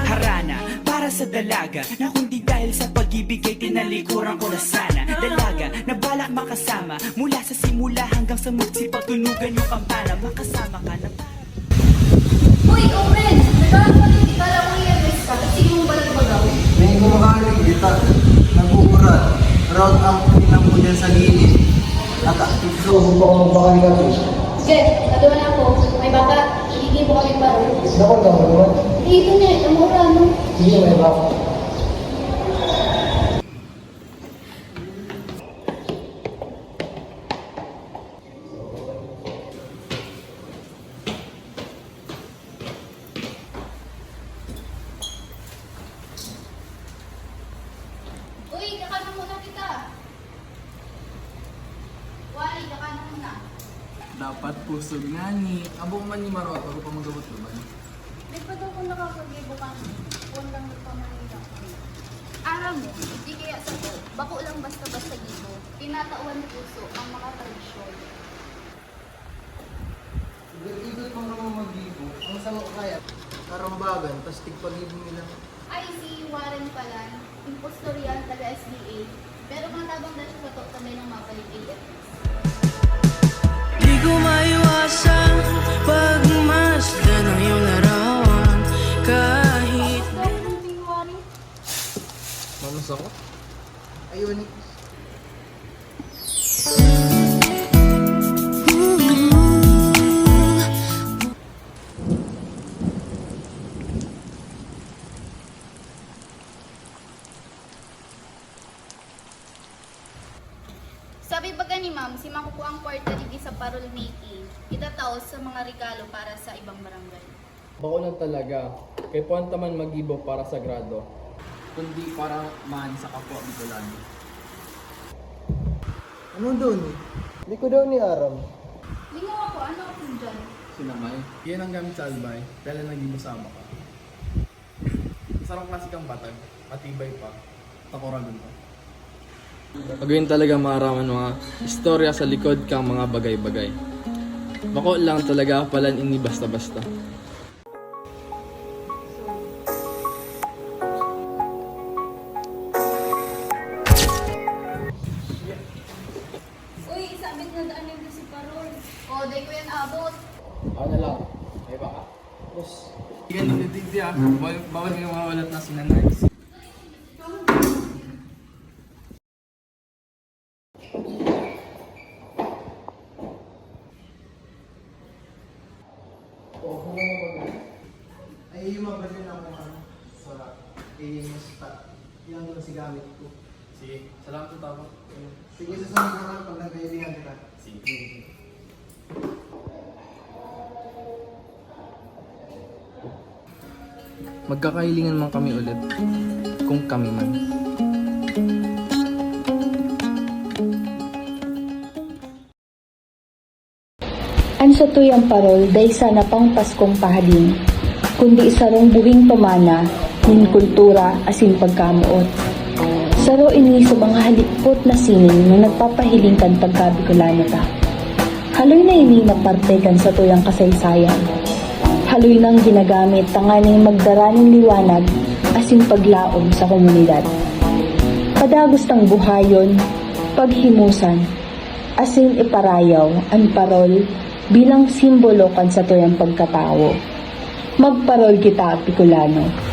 Harana para sa dalaga na kundi dahil sa pag-ibig ay tinalikuran ko na sana. Dalaga na balak makasama mula sa simula hanggang sa magsipagtunugan yung kampana. Makasama ka na. Uy, Owen! Nagkaroon ko rin, ikala ko i-address ka, at sige mo pala tumagaw. May kumakaling kita, nag-uurat, route ang pinang mo dyan sa gilid. Naka-tikso, baka magbakali ka po. Sige, nagawa na ako. May baka, higigin mo kami paro. Naku, naman. Dito niya, namura, no? Sige, may baka. Uy, kakanan muna kita. Wally, kakanan muna. Dapat pusog nga ni. Abo man ni Marot, ako pa magabot naman. Di pa daw kung nakakagibo ka. Huwag lang nagpamanila ko. Aram mo, di kaya sa ko. Bako lang basta-basta gibo. Tinatawan ni puso ang mga tradisyon. Igot mo naman mag-ibo. Ang sama ko kaya. Karambagan, tas tigpag-ibo nila. Ay, si Warren Palan, impostor yan, taga-SDA. Pero kung tabang na siya sa to, tambay ng mapalit AFS. Di ko maiwasan pagmasdan ng iyong larawan. Kahit Mamas ako? Ayun. Sabi baga ni ma'am, si makukuha ang kwarta dito sa parol making. Itataos sa mga regalo para sa ibang barangay. Bako lang talaga. Kay puwanta man mag-ibo para sa grado. Kundi para man sa kapwa Bicolano. Ano doon eh? Hindi ko daw ni Aram. Lingaw ako, ano ako dyan? Sinamay. Yan ang gamit sa albay, dahil naging masama ka. Sarang klase kang batag, matibay pa, takuragon pa. Pagawin talaga maaraman mga istorya sa likod kang mga bagay-bagay. Bako lang talaga palan ini basta-basta. Uy, sabit na daan yung si parol. O, day ko yan abot. Ako na lang, may baka. Yes. Sige, nagtitigdi ah. Bawal nga mawalat na sinanays. Oo, ay yung mabalin ako sa AMS yan doon si gamit ko. Sige, salamat po tama. Sige, sa sunod naman pag nagkaibigan kita. Sige. Magkakahilingan man kami ulit, kung kami man. Ansa tuyang parol day sana pang Paskong pahalin, kundi isarong buhing pamana, nin kultura asin pagkamuot. Saro ini sa mga halipot na sining na nagpapahiling kan pagkabicolano ta. Haloy na ini na parte kan sa tuyang kasaysayan. Haloy nang ginagamit tanganing magdaraning liwanag asin paglaom sa komunidad. Padagos tang buhayon, paghimusan, asin iparayaw ang parol bilang simbolo kan sa tuyang pagkatao. Magparol kita, Bicolano.